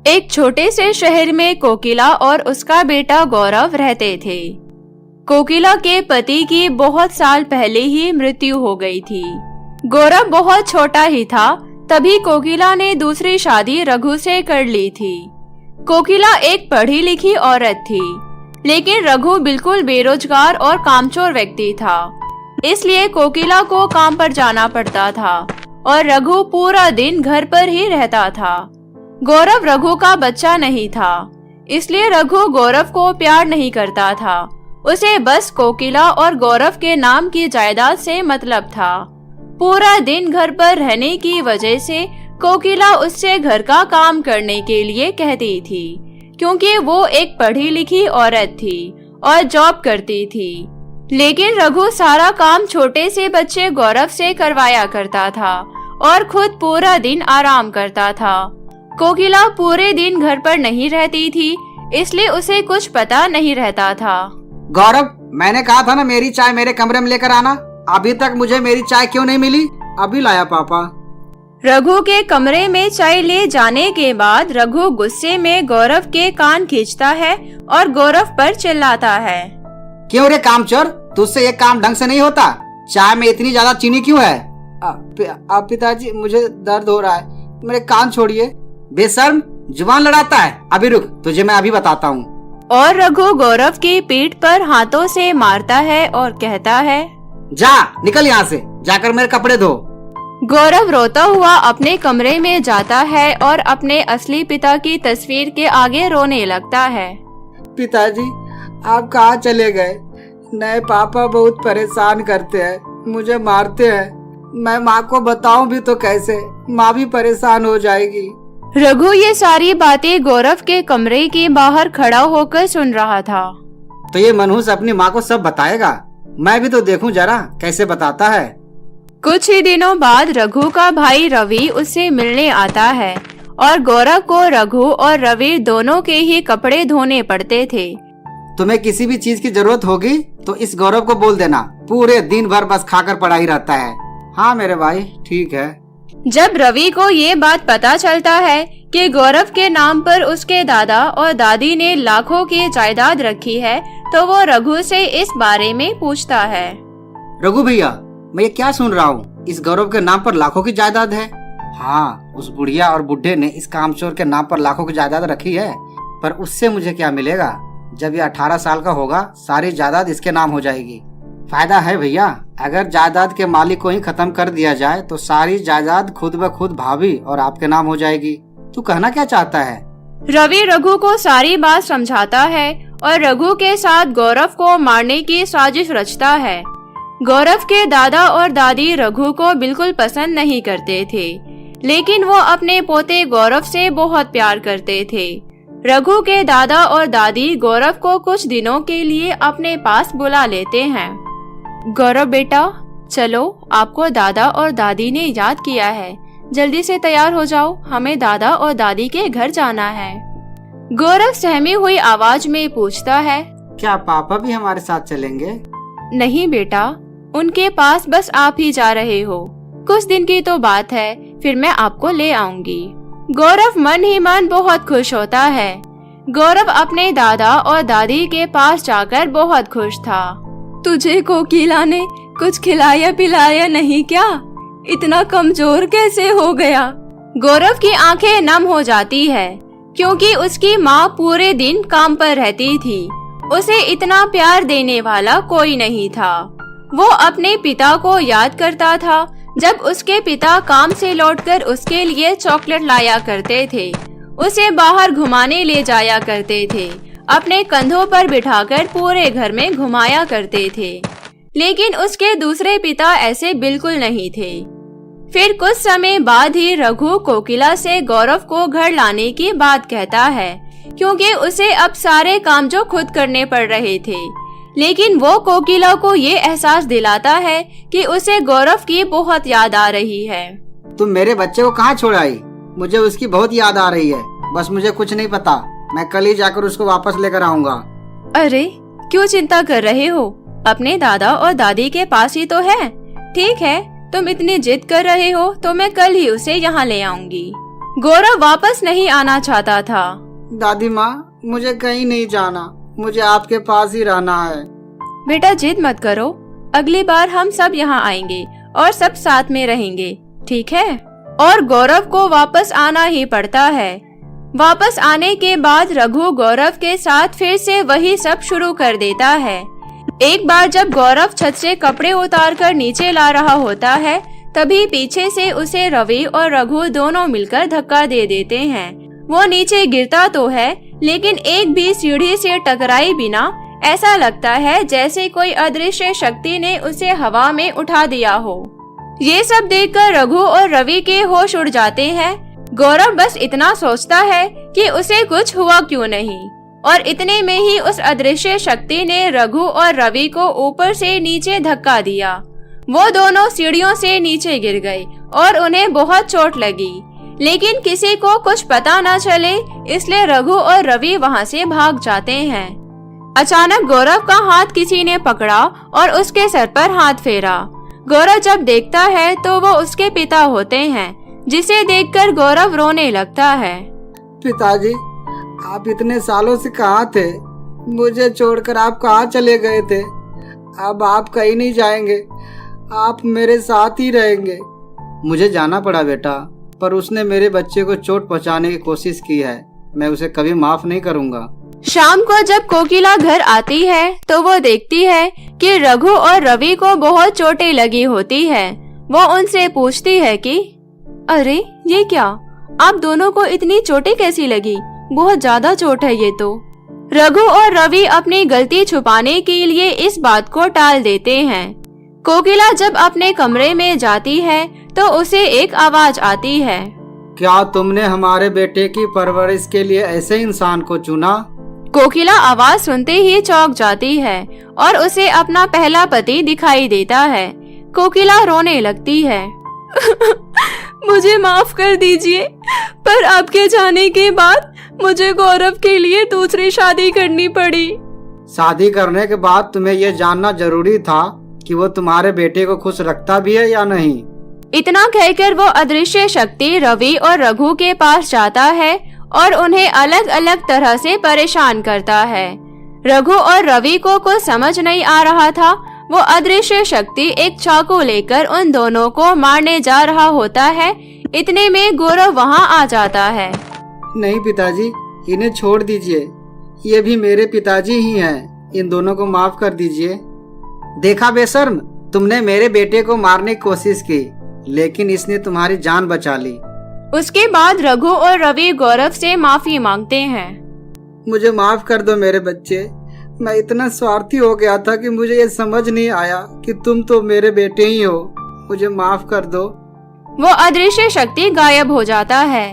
एक छोटे से शहर में कोकिला और उसका बेटा गौरव रहते थे। कोकिला के पति की बहुत साल पहले ही मृत्यु हो गई थी। गौरव बहुत छोटा ही था, तभी कोकिला ने दूसरी शादी रघु से कर ली थी। कोकिला एक पढ़ी लिखी औरत थी, लेकिन रघु बिल्कुल बेरोजगार और कामचोर व्यक्ति था। इसलिए कोकिला को काम पर जाना पड़ता था और रघु पूरा दिन घर पर ही रहता था। गौरव रघु का बच्चा नहीं था, इसलिए रघु गौरव को प्यार नहीं करता था। उसे बस कोकिला और गौरव के नाम की जायदाद से मतलब था। पूरा दिन घर पर रहने की वजह से कोकिला उससे घर का काम करने के लिए कहती थी, क्योंकि वो एक पढ़ी लिखी औरत थी और जॉब करती थी। लेकिन रघु सारा काम छोटे से बच्चे गौरव से करवाया करता था और खुद पूरा दिन आराम करता था। कोकिला पूरे दिन घर पर नहीं रहती थी, इसलिए उसे कुछ पता नहीं रहता था। गौरव, मैंने कहा था ना मेरी चाय मेरे कमरे में लेकर आना। अभी तक मुझे मेरी चाय क्यों नहीं मिली? अभी लाया पापा। रघु के कमरे में चाय ले जाने के बाद रघु गुस्से में गौरव के कान खींचता है और गौरव पर चिल्लाता है। क्यों रे कामचोर, तुझसे ये काम ढंग से नहीं होता। चाय में इतनी ज्यादा चीनी क्यों है? पिताजी, मुझे दर्द हो रहा है, मेरे कान छोड़िए। बेशर्म, जुबान लड़ाता है। अभी रुक, तुझे मैं अभी बताता हूँ। और रघु गौरव की पीठ पर हाथों से मारता है और कहता है, जा निकल यहाँ से, जाकर मेरे कपड़े धो। गौरव रोता हुआ अपने कमरे में जाता है और अपने असली पिता की तस्वीर के आगे रोने लगता है। पिताजी, आप कहाँ चले गए? नए पापा बहुत परेशान करते हैं, मुझे मारते हैं। मैं माँ को बताऊं भी तो कैसे? माँ भी परेशान हो जाएगी। रघु ये सारी बातें गौरव के कमरे के बाहर खड़ा होकर सुन रहा था। तो ये मनहूस अपनी माँ को सब बताएगा? मैं भी तो देखूं जरा कैसे बताता है। कुछ ही दिनों बाद रघु का भाई रवि उससे मिलने आता है और गौरव को रघु और रवि दोनों के ही कपड़े धोने पड़ते थे। तुम्हें किसी भी चीज की जरूरत होगी तो इस गौरव को बोल देना, पूरे दिन भर बस खाकर पड़ा ही रहता है। हाँ मेरे भाई, ठीक है। जब रवि को ये बात पता चलता है कि गौरव के नाम पर उसके दादा और दादी ने लाखों की जायदाद रखी है, तो वो रघु से इस बारे में पूछता है। रघु भैया, मैं ये क्या सुन रहा हूँ? इस गौरव के नाम पर लाखों की जायदाद है? हाँ, उस बुढ़िया और बुढ़े ने इस कामचोर के नाम पर लाखों की जायदाद रखी है, पर उससे मुझे क्या मिलेगा? जब ये 18 साल का होगा सारी जायदाद इसके नाम हो जाएगी। फायदा है भैया, अगर जायदाद के मालिक को ही खत्म कर दिया जाए तो सारी जायदाद खुद ब खुद भाभी और आपके नाम हो जाएगी। तू कहना क्या चाहता है? रवि रघु को सारी बात समझाता है और रघु के साथ गौरव को मारने की साजिश रचता है। गौरव के दादा और दादी रघु को बिल्कुल पसंद नहीं करते थे, लेकिन वो अपने पोते गौरव से बहुत प्यार करते थे। रघु के दादा और दादी गौरव को कुछ दिनों के लिए अपने पास बुला लेते हैं। गौरव बेटा, चलो, आपको दादा और दादी ने याद किया है, जल्दी से तैयार हो जाओ, हमें दादा और दादी के घर जाना है। गौरव सहमी हुई आवाज में पूछता है, क्या पापा भी हमारे साथ चलेंगे? नहीं बेटा, उनके पास बस आप ही जा रहे हो। कुछ दिन की तो बात है, फिर मैं आपको ले आऊंगी। गौरव मन ही मन बहुत खुश होता है। गौरव अपने दादा और दादी के पास जाकर बहुत खुश था। तुझे कोकिला ने कुछ खिलाया पिलाया नहीं क्या? इतना कमजोर कैसे हो गया? गौरव की आंखें नम हो जाती है, क्योंकि उसकी माँ पूरे दिन काम पर रहती थी। उसे इतना प्यार देने वाला कोई नहीं था। वो अपने पिता को याद करता था, जब उसके पिता काम से लौटकर उसके लिए चॉकलेट लाया करते थे, उसे बाहर घुमाने ले जाया करते थे, अपने कंधों पर बिठाकर पूरे घर में घुमाया करते थे। लेकिन उसके दूसरे पिता ऐसे बिल्कुल नहीं थे। फिर कुछ समय बाद ही रघु कोकिला से गौरव को घर लाने की बात कहता है, क्योंकि उसे अब सारे काम जो खुद करने पड़ रहे थे। लेकिन वो कोकिला को ये एहसास दिलाता है कि उसे गौरव की बहुत याद आ रही है। तुम मेरे बच्चे को कहाँ छोड़ आई? मुझे उसकी बहुत याद आ रही है, बस मुझे कुछ नहीं पता। मैं कल ही जाकर उसको वापस लेकर आऊंगा। अरे, क्यों चिंता कर रहे हो? अपने दादा और दादी के पास ही तो है। ठीक है, तुम इतनी जिद कर रहे हो तो मैं कल ही उसे यहाँ ले आऊंगी। गौरव वापस नहीं आना चाहता था। दादी माँ, मुझे कहीं नहीं जाना, मुझे आपके पास ही रहना है। बेटा जिद मत करो, अगली बार हम सब यहाँ आएंगे और सब साथ में रहेंगे, ठीक है? और गौरव को वापस आना ही पड़ता है। वापस आने के बाद रघु गौरव के साथ फिर से वही सब शुरू कर देता है। एक बार जब गौरव छत से कपड़े उतार कर नीचे ला रहा होता है, तभी पीछे से उसे रवि और रघु दोनों मिलकर धक्का दे देते हैं। वो नीचे गिरता तो है, लेकिन एक भी सीढ़ी से टकराए बिना ऐसा लगता है जैसे कोई अदृश्य शक्ति ने उसे हवा में उठा दिया हो। ये सब देखकर रघु और रवि के होश उड़ जाते हैं। गौरव बस इतना सोचता है कि उसे कुछ हुआ क्यों नहीं, और इतने में ही उस अदृश्य शक्ति ने रघु और रवि को ऊपर से नीचे धक्का दिया। वो दोनों सीढ़ियों से नीचे गिर गए और उन्हें बहुत चोट लगी, लेकिन किसी को कुछ पता न चले, इसलिए रघु और रवि वहां से भाग जाते हैं। अचानक गौरव का हाथ किसी ने पकड़ा और उसके सर पर हाथ फेरा। गौरव जब देखता है तो वो उसके पिता होते हैं, जिसे देखकर गौरव रोने लगता है। पिताजी, आप इतने सालों से कहाँ थे? मुझे छोड़कर आप कहाँ चले गए थे? अब आप कहीं नहीं जाएंगे, आप मेरे साथ ही रहेंगे। मुझे जाना पड़ा बेटा, पर उसने मेरे बच्चे को चोट पहुँचाने की कोशिश की है, मैं उसे कभी माफ नहीं करूँगा। शाम को जब कोकिला घर आती है तो वो देखती है कि रघु और रवि को बहुत चोटें लगी होती है। वो उनसे पूछती है कि अरे ये क्या, आप दोनों को इतनी चोटें कैसी लगी? बहुत ज्यादा चोट है ये तो। रघु और रवि अपनी गलती छुपाने के लिए इस बात को टाल देते हैं। कोकिला जब अपने कमरे में जाती है तो उसे एक आवाज आती है, क्या तुमने हमारे बेटे की परवरिश के लिए ऐसे इंसान को चुना? कोकिला आवाज सुनते ही चौंक जाती है और उसे अपना पहला पति दिखाई देता है। कोकिला रोने लगती है। मुझे माफ कर दीजिए, पर आपके जाने के बाद मुझे गौरव के लिए दूसरी शादी करनी पड़ी। शादी करने के बाद तुम्हें यह जानना जरूरी था कि वो तुम्हारे बेटे को खुश रखता भी है या नहीं। इतना कहकर वो अदृश्य शक्ति रवि और रघु के पास जाता है और उन्हें अलग अलग तरह से परेशान करता है। रघु और रवि को कुछ समझ नहीं आ रहा था। वो अदृश्य शक्ति एक चाकू लेकर उन दोनों को मारने जा रहा होता है। इतने में गौरव वहां आ जाता है। नहीं पिताजी, इन्हें छोड़ दीजिए, ये भी मेरे पिताजी ही हैं, इन दोनों को माफ कर दीजिए। देखा बेशर्म, तुमने मेरे बेटे को मारने की कोशिश की, लेकिन इसने तुम्हारी जान बचा ली। उसके बाद रघु और रवि गौरव से माफी मांगते हैं। मुझे माफ कर दो मेरे बच्चे, मैं इतना स्वार्थी हो गया था कि मुझे ये समझ नहीं आया कि तुम तो मेरे बेटे ही हो, मुझे माफ कर दो। वो अदृश्य शक्ति गायब हो जाता है,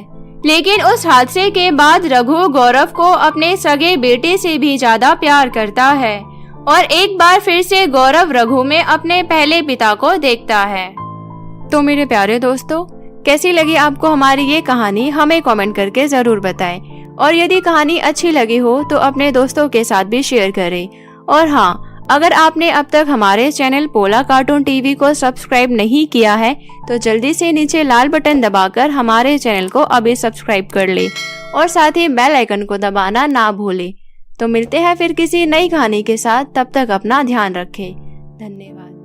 लेकिन उस हादसे के बाद रघु गौरव को अपने सगे बेटे से भी ज्यादा प्यार करता है और एक बार फिर से गौरव रघु में अपने पहले पिता को देखता है। तो मेरे प्यारे दोस्तों, कैसी लगी आपको हमारी ये कहानी, हमें कमेंट करके जरूर बताएं। और यदि कहानी अच्छी लगी हो तो अपने दोस्तों के साथ भी शेयर करें। और हाँ, अगर आपने अब तक हमारे चैनल पोला कार्टून टीवी को सब्सक्राइब नहीं किया है तो जल्दी से नीचे लाल बटन दबाकर हमारे चैनल को अभी सब्सक्राइब कर ले और साथ ही बेल आइकन को दबाना ना भूले। तो मिलते हैं फिर किसी नई कहानी के साथ, तब तक अपना ध्यान रखें। धन्यवाद।